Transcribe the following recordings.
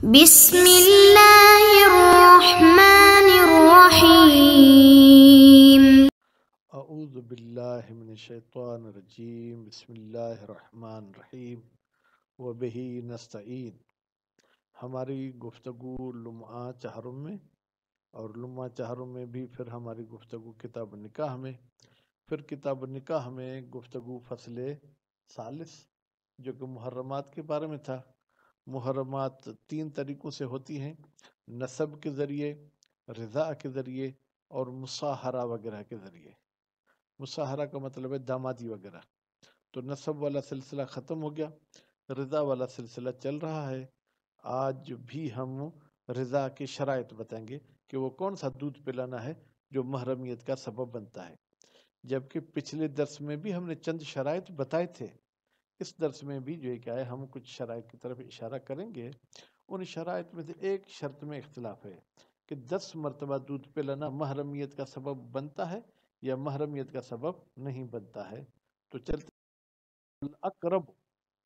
بسم اللہ الرحمن الرحیم۔ اعوذ باللہ من الشیطان الرجیم، بسم اللہ الرحمن الرحیم، وبہ نستعین۔ ہماری گفتگو لمعہ چہرم میں، اور لمعہ چہرم میں بھی پھر ہماری گفتگو کتاب نکاح میں، پھر کتاب نکاح میں گفتگو فصل ثالث جو کہ محرمات کے بارے میں تھا۔ محرمات 3 طریقوں سے ہوتی ہیں: نسب کے ذریعے، رضاء کے ذریعے، اور مصاہرہ وغیرہ کے ذریعے۔ مصاہرہ کا مطلب ہے دامادی وغیرہ۔ تو نسب والا سلسلہ ختم ہو گیا، رضا والا سلسلہ چل رہا ہے۔ آج بھی ہم رضا کی شرائط بتائیں گے کہ وہ کون سا دودھ پلانا ہے جو محرمیت کا سبب بنتا ہے، جبکہ پچھلے درس میں بھی ہم نے چند شرائط بتائے تھے۔ اس درس میں بھی جو ہے کیا ہے، ہم کچھ شرائط کی طرف اشارہ کریں گے۔ ان شرائط میں سے ایک شرط میں اختلاف ہے کہ 10 مرتبہ دودھ پلانا محرمیت کا سبب بنتا ہے یا محرمیت کا سبب نہیں بنتا ہے۔ تو چلتے الاقرب،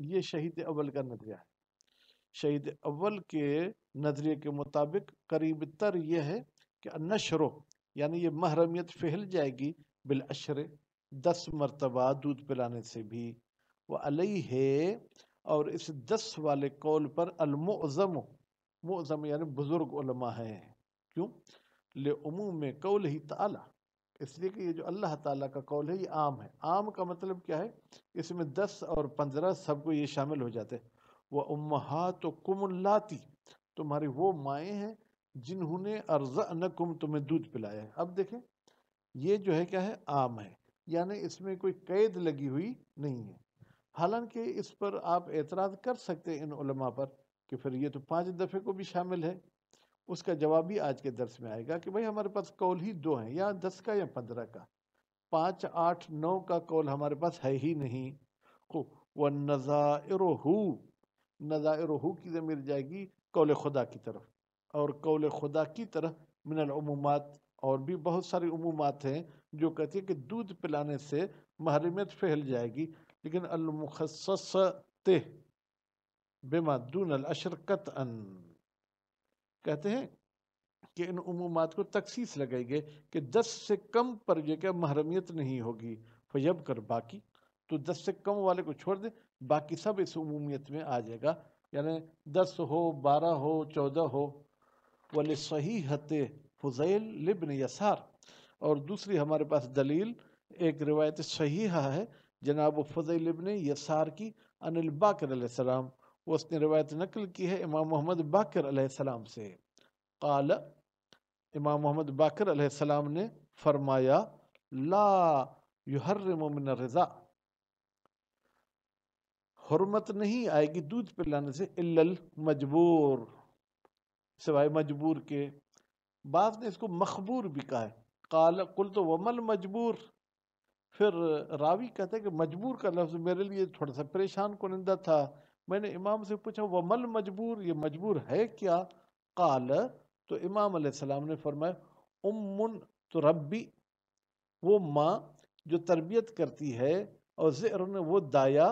یہ شہید اول کا نظریہ ہے۔ شہید اول کے نظریے کے مطابق قریب تر یہ ہے کہ نشرو، یعنی یہ محرمیت پھیل جائے گی بالعشر، 10 مرتبہ دودھ پلانے سے بھی۔ وعلیہ، اور اس 10 والے قول پر المعظم، معظم یعنی بزرگ علماء ہیں۔ کیوں؟ لعموم قولہ تعالی، اس لیے کہ یہ جو اللہ تعالیٰ کا قول ہے یہ عام ہے۔ عام کا مطلب کیا ہے؟ اس میں 10 اور 15 سب کو یہ شامل ہو جاتے ہیں۔ وَأُمَّهَاتُكُمُ اللَّاتِي، تمہاری وہ مائیں ہیں جنہوں نے ارضعنکم، تمہیں دودھ پلایا ہے۔ اب دیکھیں یہ جو ہے کیا ہے، عام ہے، یعنی اس میں کوئی قید لگی ہوئی نہیں ہے۔ حالانکہ اس پر آپ اعتراض کر سکتے ہیں ان علماء پر کہ پھر یہ تو 5 دفعے کو بھی شامل ہے۔ اس کا جواب بھی آج کے درس میں آئے گا کہ بھئی ہمارے پاس قول ہی 2 ہیں، یا 10 کا یا 15 کا۔ 5، 8، 9 کا قول ہمارے پاس ہے ہی نہیں۔ وَالنَّظَائِرُهُ، نظائرہ کی ضمیر جائے گی قول خدا کی طرف، اور قول خدا کی طرف من العمومات، اور بھی بہت ساری عمومات ہیں جو کہتی ہیں کہ دودھ پلانے سے محرمیت پھیل جائے گی، لیکن المخصصۃ بما دون العشر قطعا، کہتے ہیں کہ ان عمومات کو تخصیص لگائی گئی کہ 10 سے کم پر یہ کہ محرمیت نہیں ہوگی۔ فیب کر باقی، تو 10 سے کم والے کو چھوڑ دے، باقی سب اس عمومیت میں آ جائے گا، یعنی 10 ہو، 12 ہو، 14 ہو۔ وَلِصَحِيحَةِ فُضَيْلِ لِبْنِ يَسَار، اور دوسری ہمارے پاس دلیل ایک روایت صحیحہ ہے جناب فضیل ابن یسار کی، ان الباقر علیہ السلام، وہ اس نے روایت نقل کی ہے امام محمد باقر علیہ السلام سے۔ قال، امام محمد باقر علیہ السلام نے فرمایا، لا یحرم من الرضاء، حرمت نہیں آئے گی دودھ پلانے سے الا المجبور، سوائے مجبور کے۔ بعض نے اس کو مخبور بھی کہا ہے۔ قال قلت وما المجبور، پھر راوی کہتے ہیں کہ مجبور کا لفظ میرے لیے تھوڑا سا پریشان کنندہ تھا۔ میں نے امام سے پوچھا وما المجبور، یہ مجبور ہے کیا؟ قال، تو امام علیہ السلام نے فرمایا، تربی، وہ ماں جو تربیت کرتی ہے، اور زئر وہ دایا،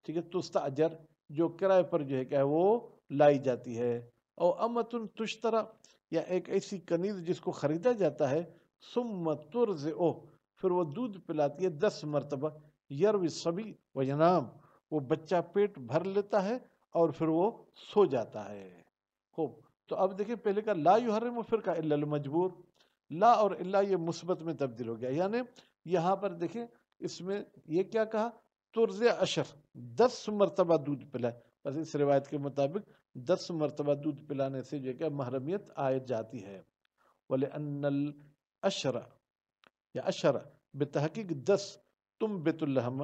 ٹھیک ہے، تستاجر جو کرائے پر جو ہے کیا ہے وہ لائی جاتی ہے، اور امتن تشترا، یا ایک ایسی کنیز جس کو خریدا جاتا ہے، ثم ترضع، پھر وہ دودھ پلاتی ہے 10 مرتبہ، یروی الصبی وینام، وہ بچہ پیٹ بھر لیتا ہے اور پھر وہ سو جاتا ہے۔ خوب، تو اب دیکھیں پہلے کا لا یحرم، پھر کا الا المجبور، لا اور الا یہ مثبت میں تبدیل ہو گیا، یعنی یہاں پر دیکھیں اس میں یہ کیا کہا، ترضع 10، 10 مرتبہ دودھ پلائے، بس اس روایت کے مطابق 10 مرتبہ دودھ پلانے سے جو کہ محرمیت آ جاتی ہے۔ وَلِأَنَّ الْأَشْرَ، یا اشر بتحقیق 10 تنبت اللحم،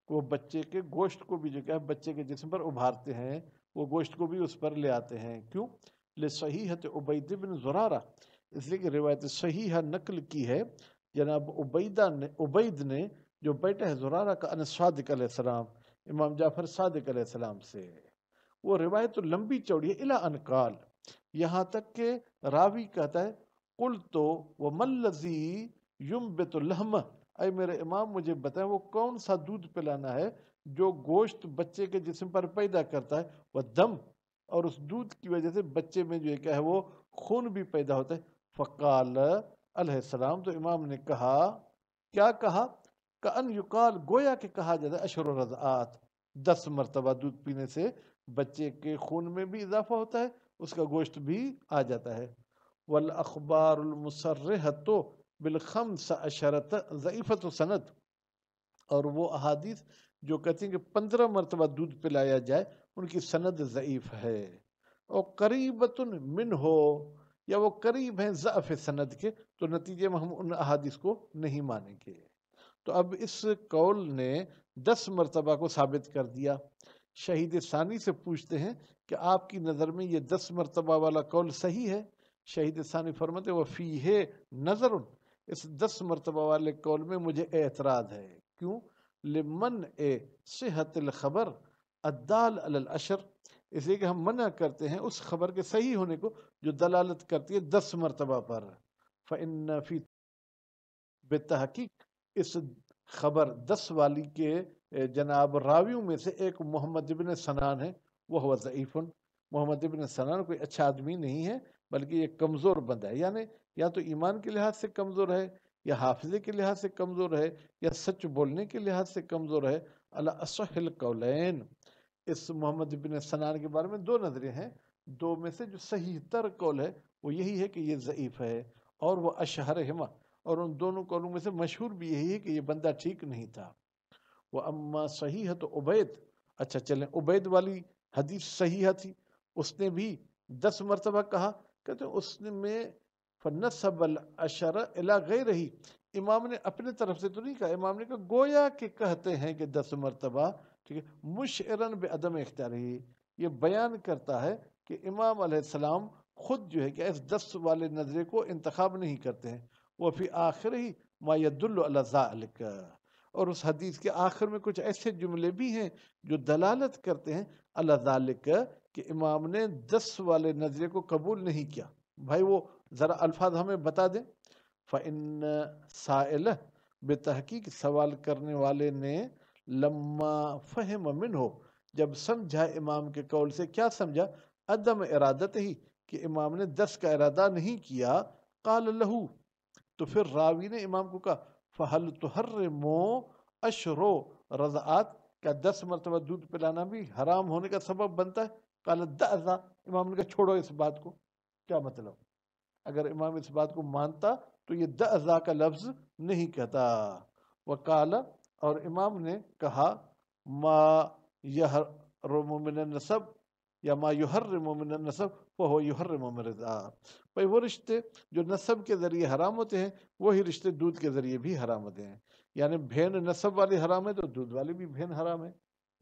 وہ بچے کے گوشت کو بھی جو کہ بچے کے جسم پر ابھارتے ہیں، وہ گوشت کو بھی اس پر لے آتے ہیں۔ کیوں؟ لصحیحۃ عبید بن زرارہ، اس لیے کہ روایت صحیحہ نقل کی ہے جناب عبید نے جو بیٹا ہے زرارہ کا، ان صادق علیہ السلام، امام جعفر صادق علیہ السلام سے۔ وہ روایت لمبی چوڑی ہے، الی ان قال، یہاں تک کہ راوی کہتا ہے، قلت وما الذی یمبت اللحم، اے میرے امام مجھے بتائیں وہ کون سا دودھ پلانا ہے جو گوشت بچے کے جسم پر پیدا کرتا ہے، وہ دم، اور اس دودھ کی وجہ سے بچے میں جو ہے کیا ہے وہ خون بھی پیدا ہوتا ہے. فقال علیہ السلام، تو امام نے کہا، کیا کہا؟ کأن یقال، گویا کہ کہا جاتا ہے، اشر رضعات، 10 مرتبہ دودھ پینے سے بچے کے خون میں بھی اضافہ ہوتا ہے، اس کا گوشت بھی آ جاتا ہے. والاخبار المصرحۃ بالخمس عشرۃ ضعیفۃ سند، اور وہ احادیث جو کہتے ہیں کہ 15 مرتبہ دودھ پلایا جائے ان کی سند ضعیف ہے. اور قریبۃ من ہو، یا وہ قریب ہیں ضعف سند کے، تو نتیجے میں ہم ان احادیث کو نہیں مانیں گے. تو اب اس قول نے 10 مرتبہ کو ثابت کر دیا. شہید ثانی سے پوچھتے ہیں کہ آپ کی نظر میں یہ 10 مرتبہ والا قول صحیح ہے؟ شہید ثانی فرماتے وہ فیہ نظر، اس 10 مرتبہ والے قول میں مجھے اعتراض ہے. کیوں؟ لمن صحت الخبر الدال علی العشر، اس لیے کہ ہم منع کرتے ہیں اس خبر کے صحیح ہونے کو جو دلالت کرتی ہے 10 مرتبہ پر. فإن فی، بتحقیق اس خبر 10 والی کے جناب راویوں میں سے ایک محمد ابن سنان ہے، وہ ہوا ضعیف. محمد ابن سنان کوئی اچھا آدمی نہیں ہے، بلکہ یہ کمزور بندہ ہے. یعنی یا تو ایمان کے لحاظ سے کمزور ہے، یا حافظے کے لحاظ سے کمزور ہے، یا سچ بولنے کے لحاظ سے کمزور ہے. علی اصح القولین، اس محمد ابن سنان کے بارے میں 2 نظریں ہیں. 2 میں سے جو صحیح تر قول ہے وہ یہی ہے کہ یہ ضعیف ہے، اور وہ اشہرہما، اور ان دونوں قولوں میں سے مشہور بھی یہی ہے کہ یہ بندہ ٹھیک نہیں تھا. وَأَمَّا صحیحۃ عبید، اچھا چلیں، عبید والی حدیث صحیحہ تھی، اس نے بھی 10 مرتبہ کہا. کہتے ہیں اس میں فَنَسَبَ الْعَشَرَ إِلَىٰ غَيْرِهِ، امام نے اپنے طرف سے تو نہیں کہا، امام نے کہا گویا کہ کہتے ہیں کہ 10 مرتبہ، ٹھیک ہے. مُشْعِرًا بِعَدَمِ اِخْتِیارِهِ، یہ بیان کرتا ہے کہ امام علیہ السلام خود جو ہے کہ اس 10 والے نظرے کو انتخاب نہیں کرتے ہیں. وَفِي آخِرِهِ مَا يَدُلُّ عَلَى ذَلِكَ، اور اس حدیث کے آخر میں کچھ ایسے جملے بھی ہیں جو دلالت کرتے ہیں علی ذالک، کہ امام نے 10 والے نظریے کو قبول نہیں کیا. بھائی وہ ذرا الفاظ ہمیں بتا دیں. فَإِنَّ سائلہ، بتحقیق سوال کرنے والے نے، لما فہم منہ، جب سمجھا امام کے قول سے، کیا سمجھا؟ عدم ارادت ہی، کہ امام نے 10 کا ارادہ نہیں کیا. قال لہو، تو پھر راوی نے امام کو کہا، فَهَلْ تُحَرِّمُ عَشْرُ رضعات، کیا 10 مرتبہ دودھ پلانا بھی حرام ہونے کا سبب بنتا ہے؟ قال دعذا، امام نے کہا چھوڑو اس بات کو. کیا مطلب؟ اگر امام اس بات کو مانتا تو یہ دعذا کا لفظ نہیں کہتا. وقال، اور امام نے کہا، ما یحرم من النسب، یا ما یحرم من النسب فهو یحرم من الرضاع. بھائی وہ رشتے جو نسب کے ذریعے حرام ہوتے ہیں وہی رشتے دودھ کے ذریعے بھی حرام ہوتے ہیں. یعنی بہن نسب والی حرام ہے تو دودھ والی بھی بہن حرام ہے،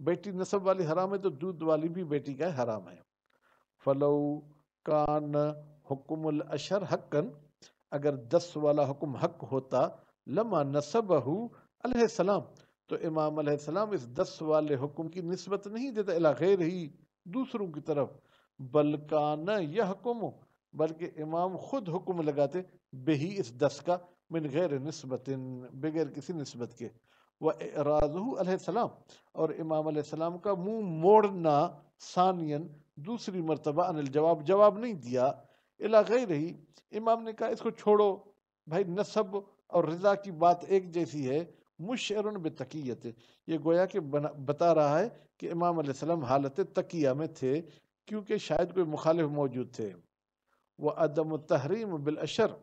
بیٹی نسب والی حرام ہے تو دودھ والی بھی بیٹی کا حرام ہے. فلو کان حکم الاشر حقاً، اگر 10 والا حکم حق ہوتا، لما نسبہ علیہ السلام، تو امام علیہ السلام اس 10 والے حکم کی نسبت نہیں دیتا الی غیرہ، دوسروں کی طرف. بل کان یحکم، بلکہ امام خود حکم لگاتے، بہی اس 10 کا، من غیر نسبت، بغیر کسی نسبت کے. وَإِعْرَاضُهُ علیہ السلام، اور امام علیہ السلام کا منہ موڑنا، ثانیاً دوسری مرتبہ، عن الجواب، جواب نہیں دیا، الی غیرہ، امام نے کہا اس کو چھوڑو بھائی، نسب اور رضا کی بات ایک جیسی ہے. مشعر بتقیت، یہ گویا کہ بتا رہا ہے کہ امام علیہ السلام حالت تقیہ میں تھے، کیونکہ شاید کوئی مخالف موجود تھے. وعدم التحریم بالاشر،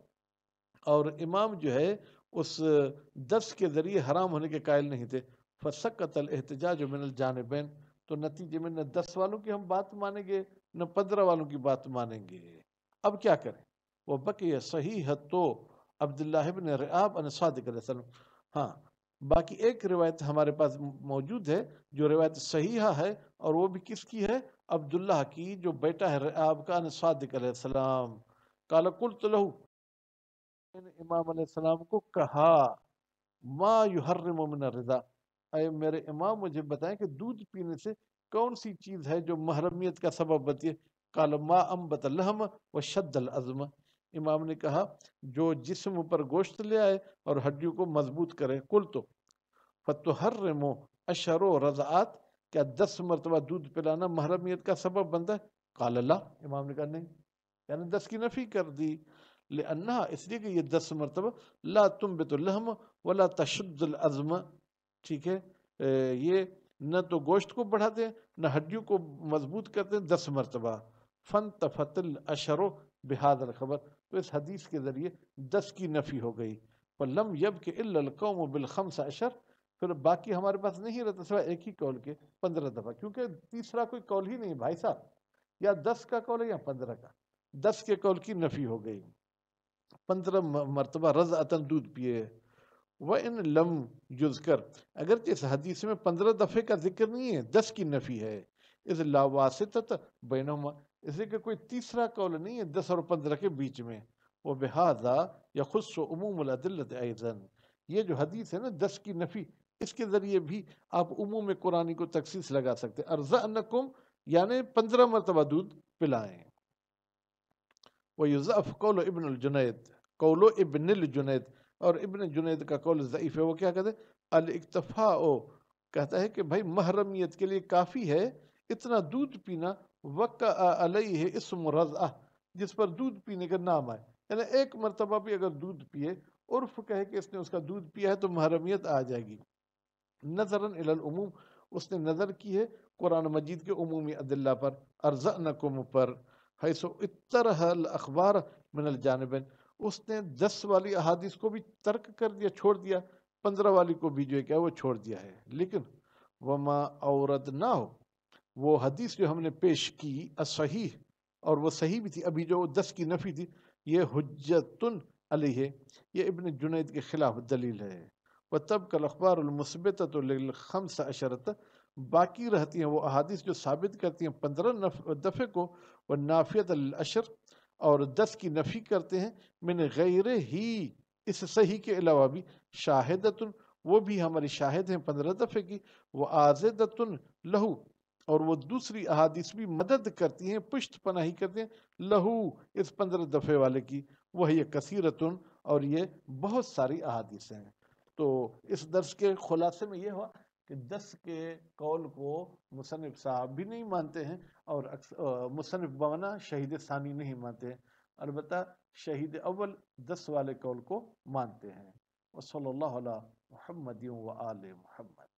اور امام جو ہے اس 10 کے ذریعے حرام ہونے کے قائل نہیں تھے. فسقط الاحتجاج من الجانبین، تو نتیجے میں نہ 10 والوں کی ہم بات مانیں گے نہ 15 والوں کی بات مانیں گے. اب کیا کریں؟ وہ بقی صحیحۃ عبداللہ بن رعاب عن صادق علیہ السلام. ہاں، باقی ایک روایت ہمارے پاس موجود ہے جو روایت صحیحہ ہے، اور وہ بھی کس کی ہے؟ عبداللہ کی، جو بیٹا ہے رعاب کا، عن صادق علیہ السلام. قال قلت لہو، میں نے امام علیہ السلام کو کہا، ما یحرم من الرضا، اے میرے امام مجھے بتائیں کہ دودھ پینے سے کون سی چیز ہے جو محرمیت کا سبب بنتی ہے؟ قال ما انبت اللحم وشد العظم، امام نے کہا جو جسم پر گوشت لے آئے اور ہڈیوں کو مضبوط کرے. قلت فتحرم عشر رضعات، کیا 10 مرتبہ دودھ پلانا محرمیت کا سبب بنتا ہے؟ قال اللہ، امام نے کہا نہیں، یعنی 10 کی نفی کر دی، لأنہا اس لیے کہ یہ 10 مرتبہ لا تنبت اللحم ولا تشد العظم، ٹھیک ہے، یہ نہ تو گوشت کو بڑھاتے ہیں نہ ہڈیوں کو مضبوط کرتے ہیں 10 مرتبہ. فانتفت الاشر بهذا الخبر، تو اس حدیث کے ذریعے 10 کی نفی ہو گئی. فلم یبک الا القوم بالخمس عشر، پھر باقی ہمارے پاس نہیں رہتا سوائے ایک ہی قول کے 15 دفعہ، کیونکہ تیسرا کوئی قول ہی نہیں بھائی صاحب، یا 10 کا قول ہے یا 15 کا، 10 کے قول کی نفی ہو گئی. 15 مرتبہ رضعتاً دودھ پیے. وَإِن لم یذکر، اگرچہ اس حدیث میں 15 دفعے کا ذکر نہیں ہے، 10 کی نفی ہے. اذ لا واسطۃ بینہما، اس لیے کہ کوئی تیسرا قول نہیں ہے 10 اور 15 کے بیچ میں. وبہذا یخص عموم الادلۃ ایضا، یہ جو حدیث ہے نا 10 کی نفی، اس کے ذریعے بھی آپ عموم قرآنی کو تخصیص لگا سکتے ہیں. ارضعنکم یعنی 15 مرتبہ دودھ پلائیں. وَيُضَعَفُ قول ابن الجنید، قول ابن الجنید، اور ابن جنید کا قول ضعیف ہے. وہ کیا کہتے ہیں؟ الاکتفاء، کہتا ہے کہ بھائی محرمیت کے لیے کافی ہے اتنا دودھ پینا. وقع علیہ اسم رضعہ، جس پر دودھ پینے کا نام آئے، یعنی ایک مرتبہ بھی اگر دودھ پیے، عرف کہے کہ اس نے اس کا دودھ پیا ہے تو محرمیت آ جائے گی. نظراً الی العموم، اس نے نظر کی ہے قرآن مجید کے عمومی ادلہ پر، ارزعنکم پر، حیث اترہ الاخبار من الجانبین، اس نے 10 والی احادیث کو بھی ترک کر دیا، چھوڑ دیا، 15 والی کو بھی جو ہے کیا وہ چھوڑ دیا ہے. لیکن وما اوردناہ، وہ حدیث جو ہم نے پیش کی الصحیح، اور وہ صحیح بھی تھی، ابھی جو 10 کی نفی تھی، یہ حجت علیہ، یہ ابن جنید کے خلاف دلیل ہے. وَتَبْقَى الْأَخْبَارُ الْمُثْبِتَةُ لِلْخَمْسِ عَشَرَةِ، باقی رہتی ہیں وہ احادیث جو ثابت کرتی ہیں 15 دفعے کو، وَالنَّافِيَةَ لِلْعَشْرِ، اور 10 کی نفی کرتے ہیں، من غیر ہی، اس صحیح کے علاوہ بھی، شاہدتن، وہ بھی ہماری شاہد ہیں 15 دفعے کی، وَآزِدَتن لہو، اور وہ دوسری احادیث بھی مدد کرتی ہیں، پشت پناہی کرتے ہیں، لہو، اس 15 دفعے والے کی، وہی کثیرتن، اور یہ بہت ساری احادیث ہیں. تو اس درس کے خلاصے میں یہ ہوا کہ 10 کے قول کو مصنف صاحب بھی نہیں مانتے ہیں، اور مصنف بانا شہید ثانی نہیں مانتے ہیں، البتہ شہید اول 10 والے قول کو مانتے ہیں. وصلی اللہ علی محمد و آل محمد.